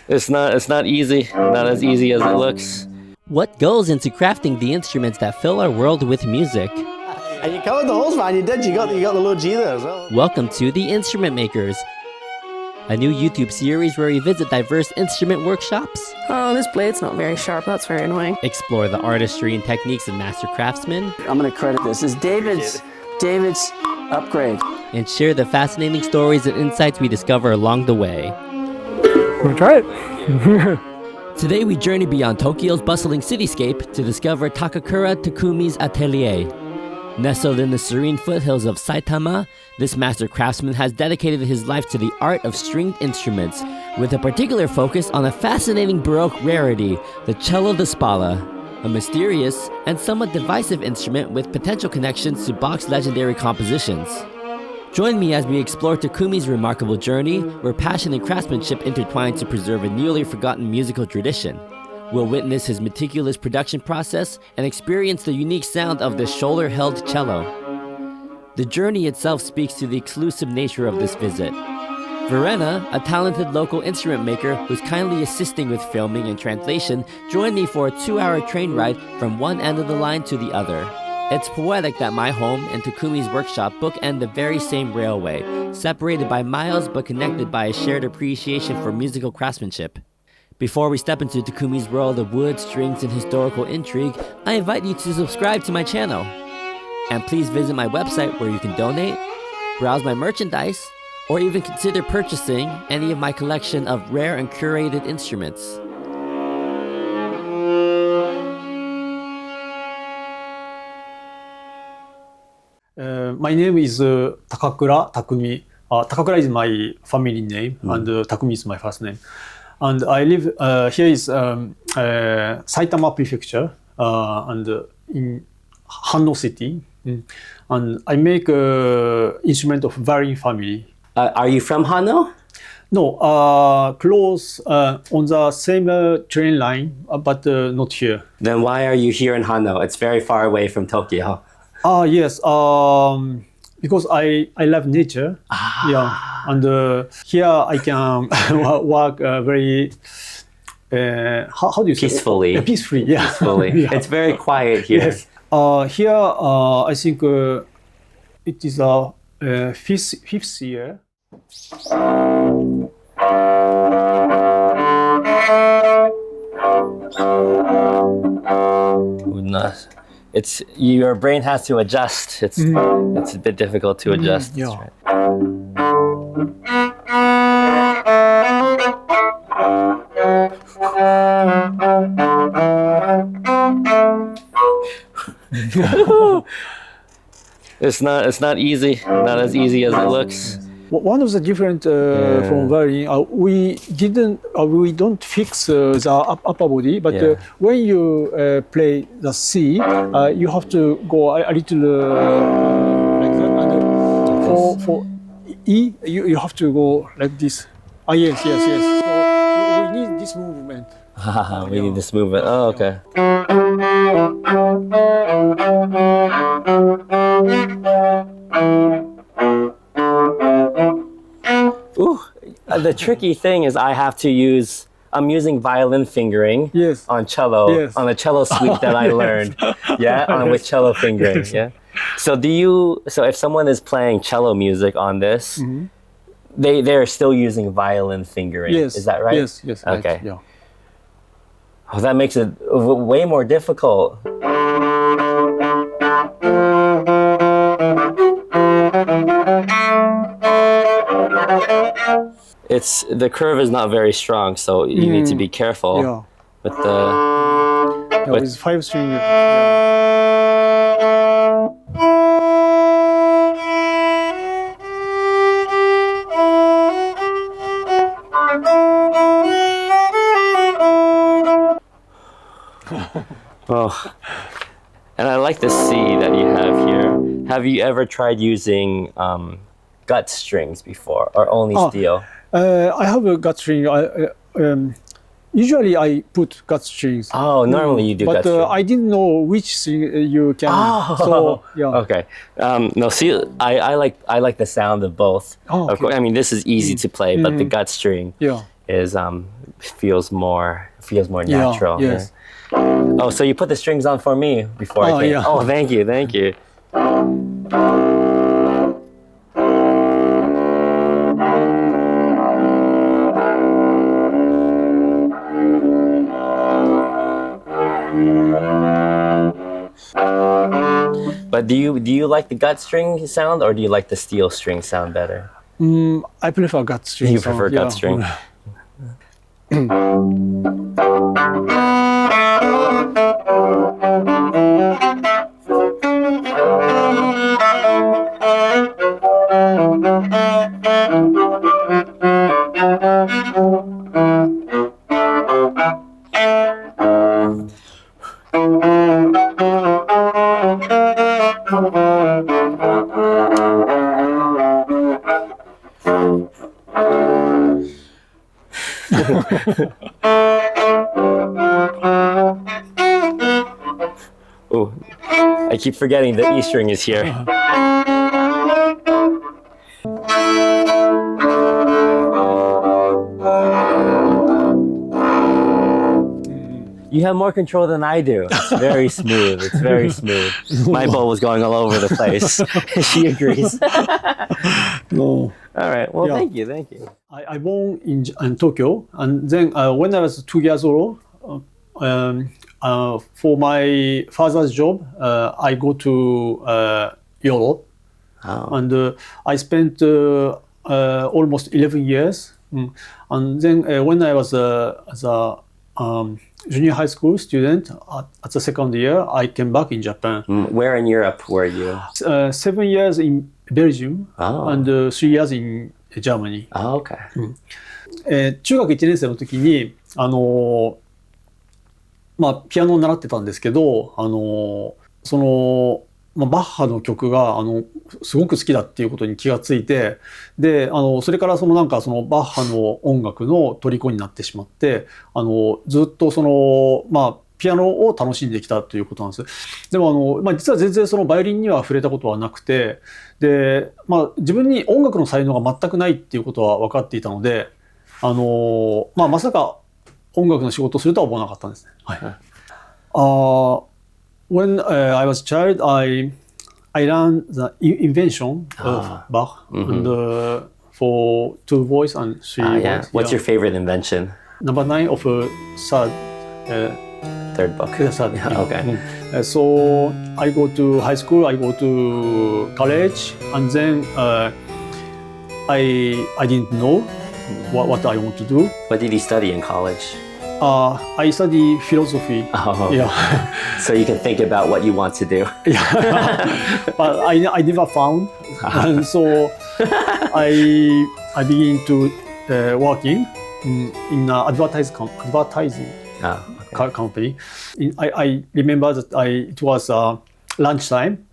It's not easy. Not as easy as it looks. What goes into crafting the instruments that fill our world with music? And you covered the holes, man. You did. You got the low G there as well. Welcome to The Instrument Makers, a new YouTube series where we visit diverse instrument workshops. Oh, this blade's not very sharp. That's very annoying. Explore the artistry and techniques of master craftsmen. I'm going to credit this. This is David's upgrade. And share the fascinating stories and insights we discover along the way. Wanna try it? Today we journey beyond Tokyo's bustling cityscape to discover Takakura Takumi's atelier. Nestled in the serene foothills of Saitama, this master craftsman has dedicated his life to the art of stringed instruments, with a particular focus on a fascinating Baroque rarity, the Cello da Spalla, a mysterious and somewhat divisive instrument with potential connections to Bach's legendary compositions. Join me as we explore Takumi's remarkable journey, where passion and craftsmanship intertwine to preserve a nearly forgotten musical tradition. We'll witness his meticulous production process and experience the unique sound of the shoulder-held cello. The journey itself speaks to the exclusive nature of this visit. Verena, a talented local instrument maker who's kindly assisting with filming and translation, joined me for a 2-hour train ride from one end of the line to the other. It's poetic that my home and Takumi's workshop bookend the very same railway, separated by miles but connected by a shared appreciation for musical craftsmanship. Before we step into Takumi's world of wood, strings, and historical intrigue, I invite you to subscribe to my channel. And please visit my website where you can donate, browse my merchandise, or even consider purchasing any of my collection of rare and curated instruments. My name is Takakura Takumi. Takakura is my family name, and Takumi is my first name. And I live here is Saitama Prefecture, and in Hanno City. And I make instrument of varying family. Are you from Hanno? No, close on the same train line, but not here. Then why are you here in Hanno? It's very far away from Tokyo. Yes, because I love nature. Yeah, and here I can work very how do you say Peacefully. Peacefully, yeah. Peacefully. Yeah. It's very quiet here. Yes. Here I think it is fifth year. Goodness. It's your brain has to adjust. It's a bit difficult to adjust. Yeah. That's right. It's not easy. Not as easy as it looks. One of the different from violin, we don't fix the upper body, but when you play the C, you have to go a little like that, and for E, you have to go like this. Yes. So we need this movement. We need this movement. Oh, okay. Ooh, the tricky thing is I'm using violin fingering on cello, on the cello suite that I learned. With cello fingering. Yeah. So if someone is playing cello music on this, they're still using violin fingering. Yes. Is that right? Yes. Okay. Right, yeah. Oh, that makes it way more difficult. The curve is not very strong, so you need to be careful. Yeah. With the with 5 string. Oh, and I like the C that you have here. Have you ever tried using gut strings before, or only steel? I have a gut string. Usually I put gut strings. Oh, normally you do gut strings. But I didn't know which string you can. So yeah. Okay. No, see, I like the sound of both. Oh, okay. Of course, I mean this is easy to play, but the gut string is feels more natural. Yes. Oh, so you put the strings on for me before I came. Yeah. Oh, thank you. But do you like the gut string sound, or do you like the steel string sound better? I prefer gut string. You prefer gut string. Oh, I keep forgetting the E string is here. You have more control than I do. It's very smooth. My bow was going all over the place. She agrees. No. All right. Well, thank you. I born in Tokyo, and then when I was 2 years old, for my father's job, I go to Europe, and I spent almost 11 years. And then when I was as a junior high school student at the second year, I came back in Japan. Where in Europe were you? 7 years in Belgium and 3 years in Germany. Okay. 中学1年生の時にピアノを習ってたんですけど、バッハの曲がすごく好きだっていうことに気がついて、でそれからバッハの音楽の虜になってしまって、ずっとピアノを楽しんできたということなんです。でも実は全然バイオリンには触れたことはなくて、で自分に音楽の才能が全くないっていうことは分かっていたので、まさか音楽の仕事をするとは思わなかったんですね。はい。When I was a child, I learned the invention of Bach and for 2 voice and 3 voice. What's your favorite invention? Number 9 of third book. Okay. So I go to high school, I go to college, and then I didn't know what I want to do. What did you study in college? I study philosophy. Oh. Yeah. So you can think about what you want to do. Yeah. But I never found. And so I begin to working in advertising company. I remember that it was lunchtime.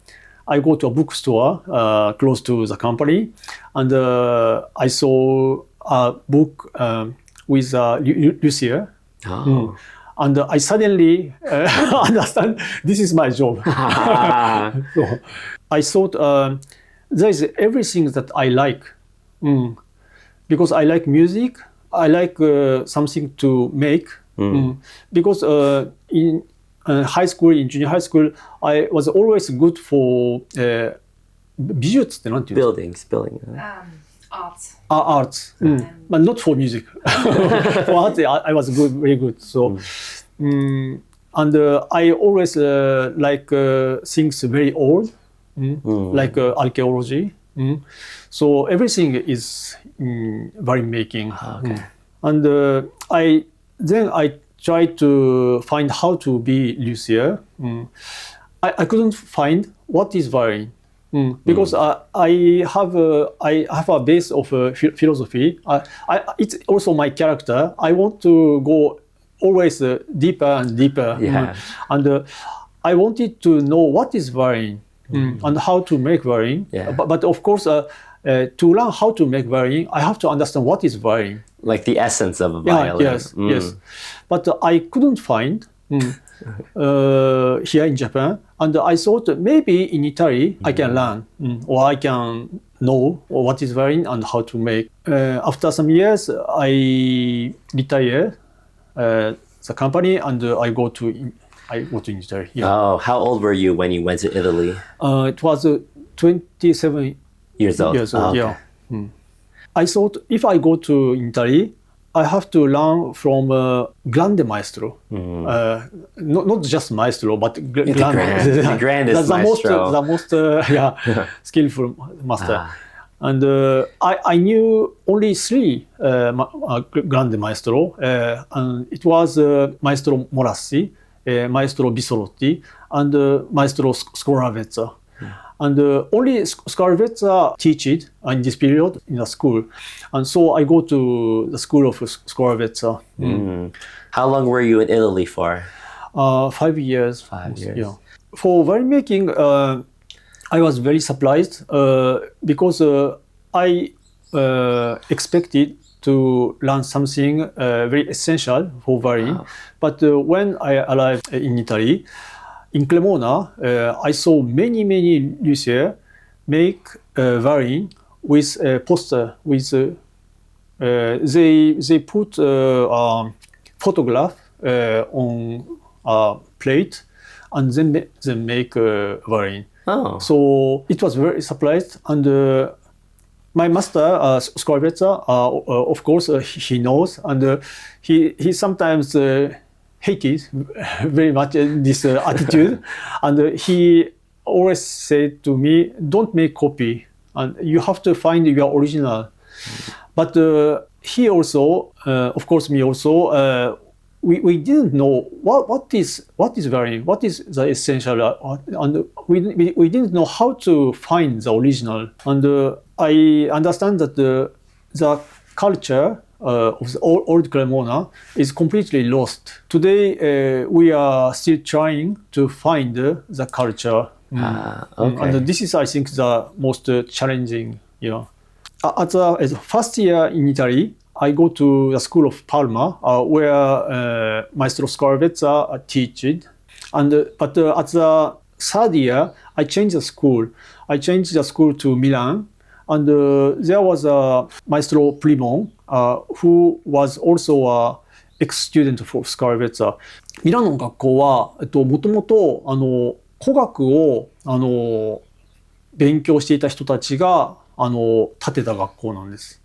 I go to a bookstore close to the company, and I saw a book with Lucia. Oh. And I suddenly understand this is my job. So I thought there is everything that I like. Because I like music, I like something to make. Because in high school, in junior high school, I was always good for 美術ってなんていうの？ Building. Arts. Arts, but not for music. For art, I was very good. So, and I always like things very old, like archaeology. So everything is very making. Okay. And I tried to find how to be luthier. I couldn't find what is violin. Because I have a base of philosophy. It's also my character. I want to go always deeper and deeper. Yeah. And I wanted to know what is violin and how to make violin. Yeah. But of course, to learn how to make violin, I have to understand what is violin. Like the essence of a violin. Yes. But I couldn't find here in Japan. And I thought maybe in Italy I can learn or I can know what is violin and how to make. After some years, I retired the company and I go to Italy. Yeah. Oh, how old were you when you went to Italy? It was 27 Years old. Oh, okay. Yeah. I thought if I go to Italy, I have to learn from grande maestro. Not just maestro, but grande. The grandest maestro. The most skillful master. And I knew only three grande maestro. And it was Maestro Morassi, Maestro Bisolotti, and Maestro Scoravezza. And only Scoravezza teach it in this period in the school. And so I go to the school of Scoravezza. How long were you in Italy for? 5 years. 5 years. Yeah. For violin making, I was very surprised because I expected to learn something very essential for violin. Wow. But when I arrived in Italy, in Cremona, I saw many luthiers make violin with a poster. With they put photograph on a plate and then they make violin. Oh. So it was very surprised. And my master, Scoravezza, of course, he knows, and he sometimes hated very much this attitude, and he always said to me, "Don't make copy, and you have to find your original." But he also, of course, me also, we didn't know what is violin, what is the essential, and we didn't know how to find the original. And I understand that the culture of the old Cremona is completely lost. Today, we are still trying to find the culture. Okay. And this is, I think, the most challenging. As a first year in Italy, I go to the school of Parma, where Maestro Scoravezza teaches. But at the third year, I changed the school. I changed the school to Milan. And there was a Maestro Primon, who was also an ex-student for Scoravezza. ミラノの学校は、もともと古学を勉強していた人たちが建てた学校なんです。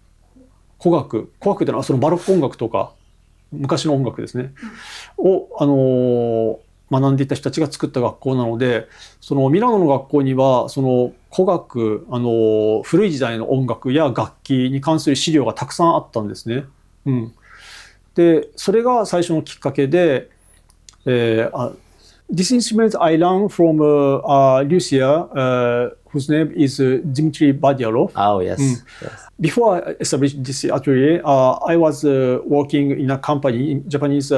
古学というのはそのバロック音楽とか昔の音楽ですね。を学んでいた人たちが作った学校なので、そのミラノの学校にはその古楽、古い時代の音楽や楽器に関する資料がたくさんあったんですね。で、それが最初のきっかけで、This instrument I learned from a luthier whose name is Dmitry Badyarov. Oh, yes. Yes. Before I established this atelier, I was working in a company, in Japanese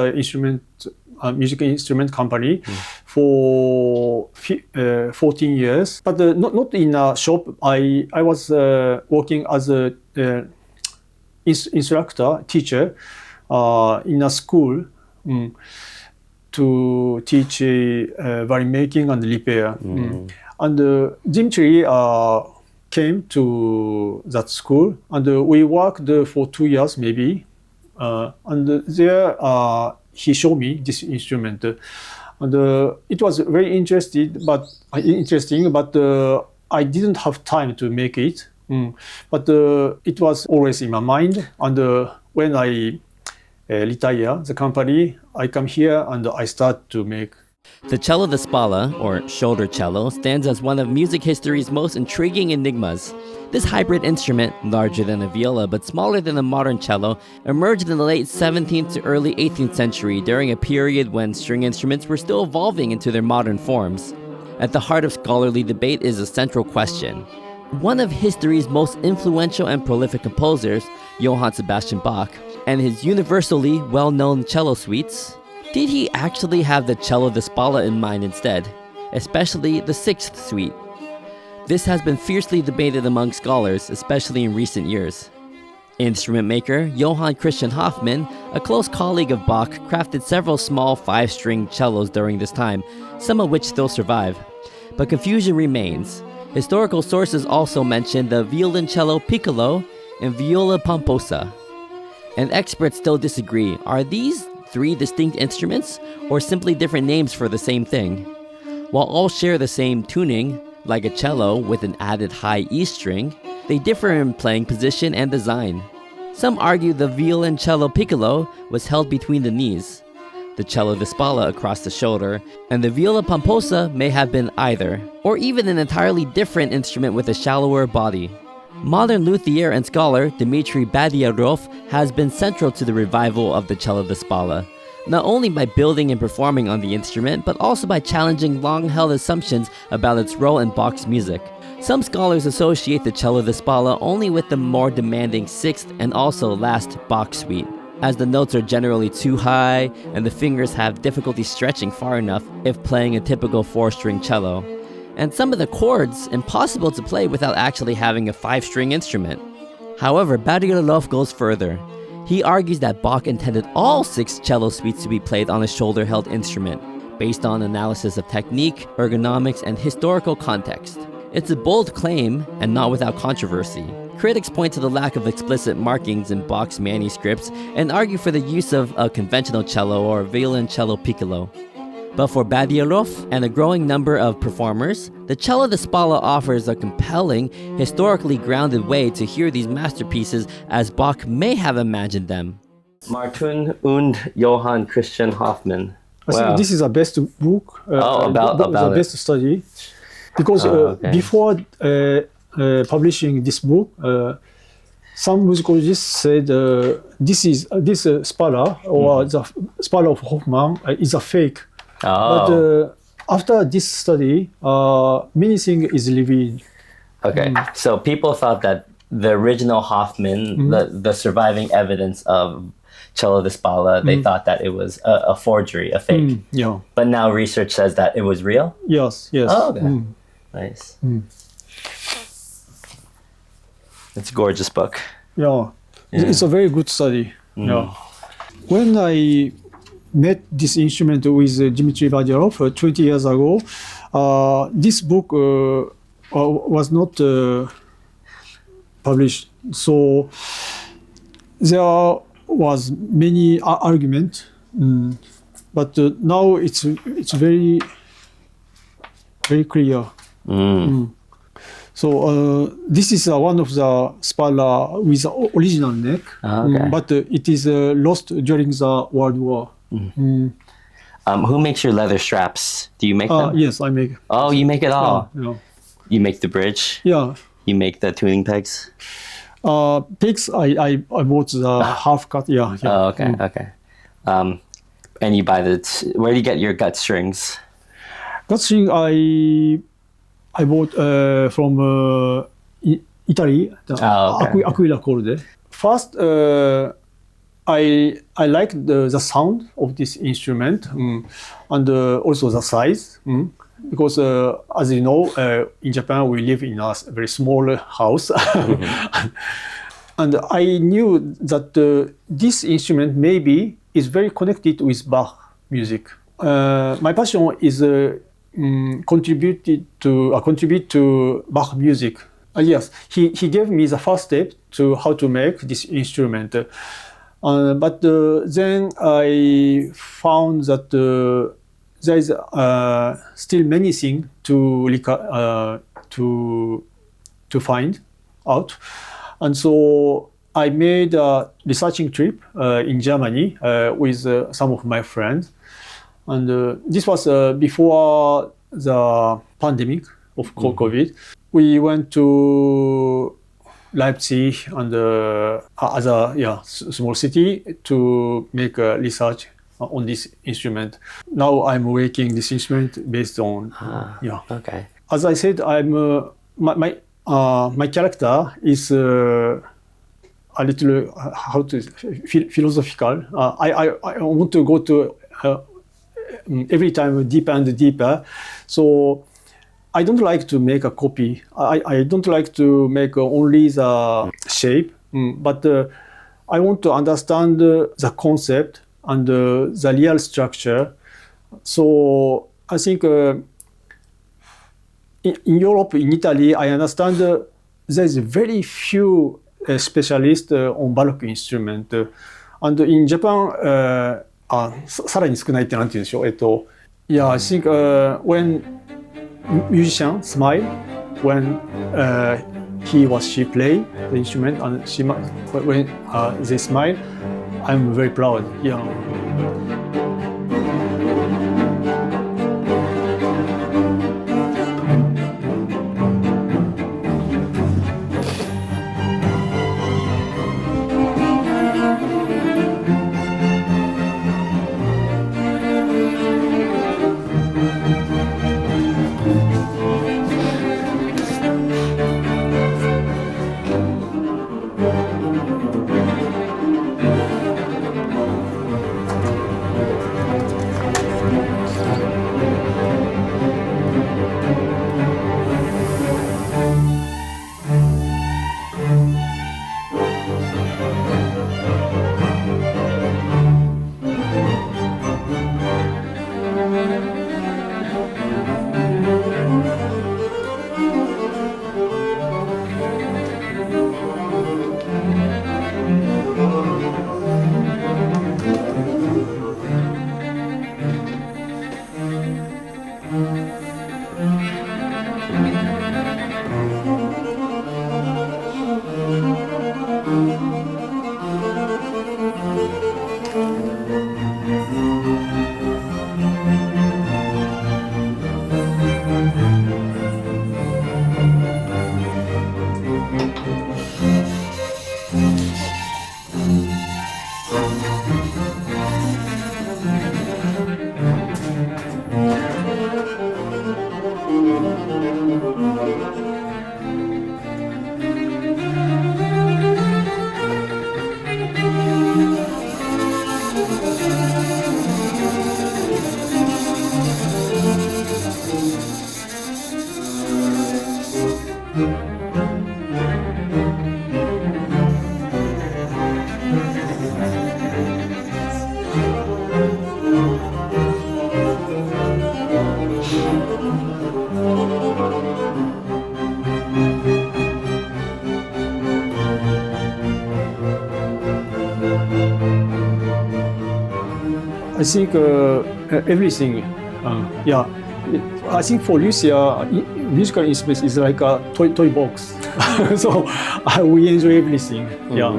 music instrument company for 14 years. But not in a shop. I was working as a instructor, teacher in a school. To teach violin making and repair. And Dimitri came to that school, and we worked for 2 years maybe. And there he showed me this instrument. And it was very interesting, but I didn't have time to make it. But it was always in my mind. And when I retire the company, I come here and I start to make. The Cello da Spalla, or shoulder cello, stands as one of music history's most intriguing enigmas. This hybrid instrument, larger than a viola but smaller than a modern cello, emerged in the late 17th to early 18th century during a period when string instruments were still evolving into their modern forms. At the heart of scholarly debate is a central question. One of history's most influential and prolific composers, Johann Sebastian Bach, and his universally well-known cello suites, did he actually have the Cello da Spalla in mind instead, especially the sixth suite? This has been fiercely debated among scholars, especially in recent years. Instrument maker Johann Christian Hofmann, a close colleague of Bach, crafted several small 5-string cellos during this time, some of which still survive. But confusion remains. Historical sources also mention the violoncello piccolo and viola pomposa. And experts still disagree. Are these three distinct instruments or simply different names for the same thing? While all share the same tuning, like a cello with an added high E string, they differ in playing position and design. Some argue the violoncello piccolo was held between the knees, the cello da Spalla across the shoulder, and the viola pomposa may have been either, or even an entirely different instrument with a shallower body. Modern luthier and scholar Dmitry Badyarov has been central to the revival of the cello da Spalla, not only by building and performing on the instrument, but also by challenging long-held assumptions about its role in Bach's music. Some scholars associate the cello da Spalla only with the more demanding sixth and also last Bach suite, as the notes are generally too high and the fingers have difficulty stretching far enough if playing a typical 4-string cello, and some of the chords impossible to play without actually having a 5-string instrument. However, Badyarov goes further. He argues that Bach intended all 6 cello suites to be played on a shoulder-held instrument, based on analysis of technique, ergonomics, and historical context. It's a bold claim, and not without controversy. Critics point to the lack of explicit markings in Bach's manuscripts and argue for the use of a conventional cello or violoncello piccolo. But for Badyarov and a growing number of performers, the cello da Spalla offers a compelling, historically grounded way to hear these masterpieces as Bach may have imagined them. Martin und Johann Christian Hoffmann. I think this is the best book. About the best study. Because before publishing this book, some musicologists said this Spalla or the Spalla of Hoffmann is a fake. But after this study, many things is revealed. Okay, so people thought that the original Hoffmann, the surviving evidence of cello da Spalla, they thought that it was a forgery, a fake. Yeah. But now research says that it was real? Yes. Oh, okay. Nice. It's a gorgeous book. Yeah. It's a very good study. Yeah. When I met this instrument with Dmitry Badyarov 20 years ago, this book was not published. So there was many argument, but now it's very clear. So this is one of the Spalla with the original neck, but it is lost during the World War. Who makes your leather straps? Do you make them? Yes, I make. Oh, you make it all? Yeah. You make the bridge? Yeah. You make the tuning pegs? Pegs, I bought the half cut. Yeah. Oh, okay, okay. And you buy where do you get your gut strings? Gut string I bought from Italy, Aquila Corde. First, I like the sound of this instrument and also the size. Because as you know, in Japan we live in a very small house. And I knew that this instrument maybe is very connected with Bach music. My passion is contribute to Bach music. Yes, he gave me the first step to how to make this instrument. But then I found that there is still many things to find out, and so I made a researching trip in Germany with some of my friends, and this was before the pandemic of COVID. We went to Leipzig and other small city to make research on this instrument. Now I'm making this instrument based on Okay. As I said, I'm my character is a little philosophical. I want to go to every time deeper and deeper. So I don't like to make a copy. I don't like to make only the shape, but I want to understand the concept and the real structure. So I think in Europe, in Italy, I understand there's very few specialists on Baroque instrument. And in Japan, さらに少ないってなんて言うんでしょう。Yeah, I think when musician smile, when he or she play the instrument, and when they smile, I'm very proud. Yeah. I think everything, yeah. I think for Lucia, musical instrument is like a toy box. So we enjoy everything. Yeah.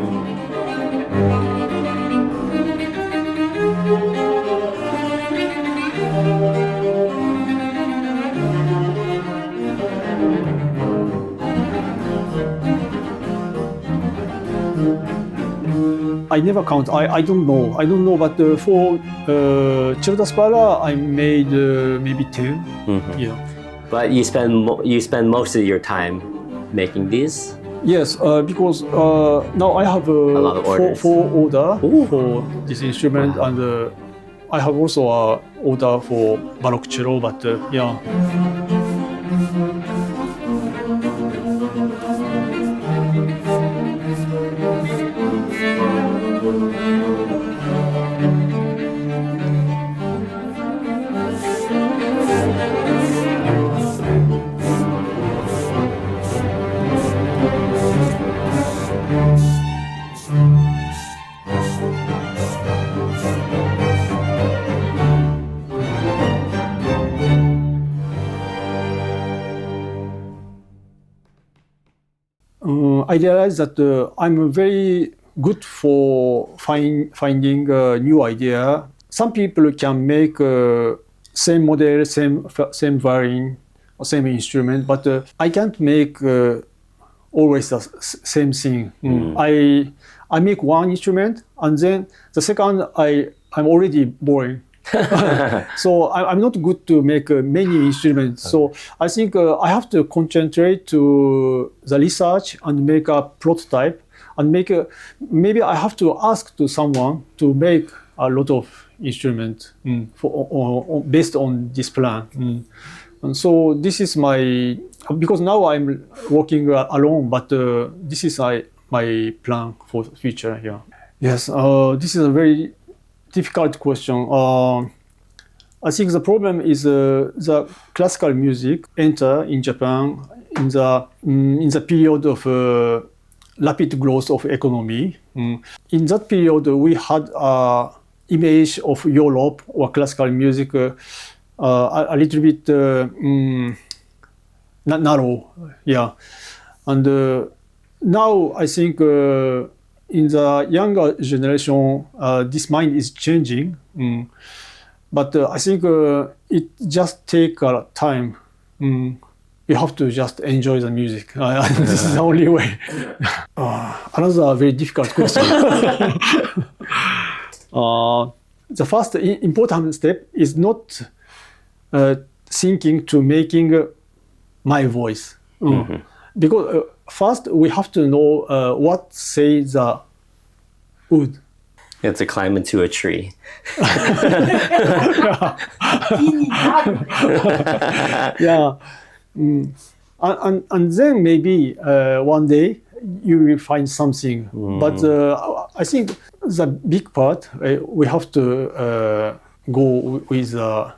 I never count. I don't know. I don't know. But for Cello da Spalla, I made maybe 10. Mm-hmm. Yeah. But you spend most of your time making these. Yes, because now I have a lot of orders. four order for this instrument, and I have also a order for Baroque cello. But yeah. I realized that I'm very good for finding a new idea. Some people can make same model, same violin, same instrument, but I can't make always the same thing. I make one instrument, and then the second I'm already boring. So I'm not good to make many instruments. So I think I have to concentrate to the research and make a prototype and maybe I have to ask to someone to make a lot of instruments based on this plan. And so this is because now I'm working alone, but this is my plan for the future. Yeah. Yes, this is a very difficult question. I think the problem is the classical music enter in Japan in the period of rapid growth of economy. In that period, we had an image of Europe or classical music a little bit narrow, yeah. And now I think in the younger generation, this mind is changing. But I think it just takes time. You have to just enjoy the music. This is the only way. Another very difficult question. The first important step is not thinking to making my voice. Because first we have to know what say the wood. You have to climb into a tree. Yeah. And then maybe one day you will find something. But I think the big part, we have to go with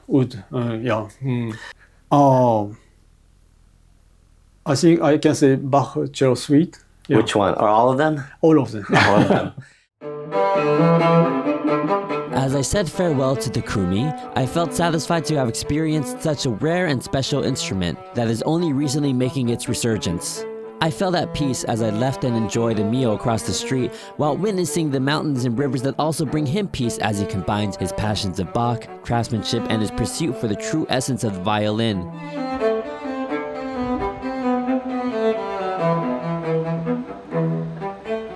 wood. Yeah. I think I can say Bach cello suite. Yeah. Which one? Are all of them? All of them. All of them. As I said farewell to Takumi, I felt satisfied to have experienced such a rare and special instrument that is only recently making its resurgence. I felt at peace as I left and enjoyed a meal across the street while witnessing the mountains and rivers that also bring him peace as he combines his passions of Bach, craftsmanship, and his pursuit for the true essence of the violin.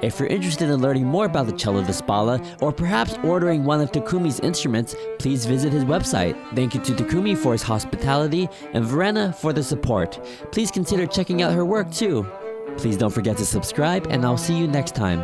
If you're interested in learning more about the Cello da Spalla, or perhaps ordering one of Takumi's instruments, please visit his website. Thank you to Takumi for his hospitality, and Verena for the support. Please consider checking out her work too. Please don't forget to subscribe, and I'll see you next time.